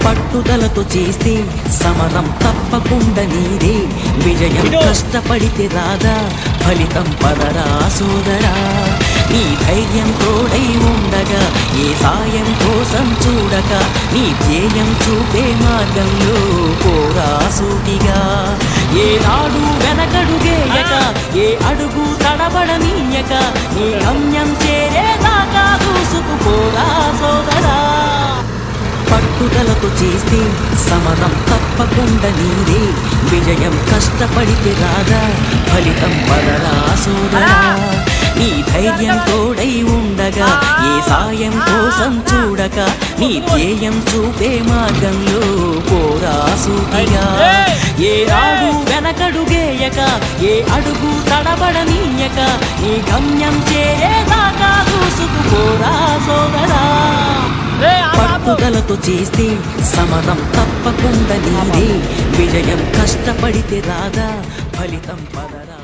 పట్టుదలతో చేస్తే సమరం తప్పకుండా నీదే విజయం కష్టపడితే రాదా ఫలితం పదరా సోదరా నీ ధైర్యం తోడై ఉండగా ఏ సాయం కోసం చూడక నీ ధ్యేయం చూపే మార్గంలో పోరా సూటిగా ఏనాడు వెనకడుగేయక ఏ అడుగు తడబడనీయక నీ గమ్యం చేరేదాకా దూసుకుపోరా సోదరా పట్టుదలతో చేస్తే సమరం తప్పకుండా నీదే విజయం కష్టపడితే రాదా ఫలితం పదరా సోదరా నీ ధైర్యం తోడై ఉండగా ఏ సాయం కోసం చూడక నీ ధ్యేయం చూపే మార్గంలో పోరా సూటిగా ఏ నాడు వెనకడుగేయక ఏ అడుగు తడబడనీయక నీ గమ్యం చేరేదాకా దూసుకుపోరా సోదరా పట్టుదలతో చేస్తే సమరం తప్పకుండా నీదే విజయం కష్టపడితే రాదా ఫలితం పదరా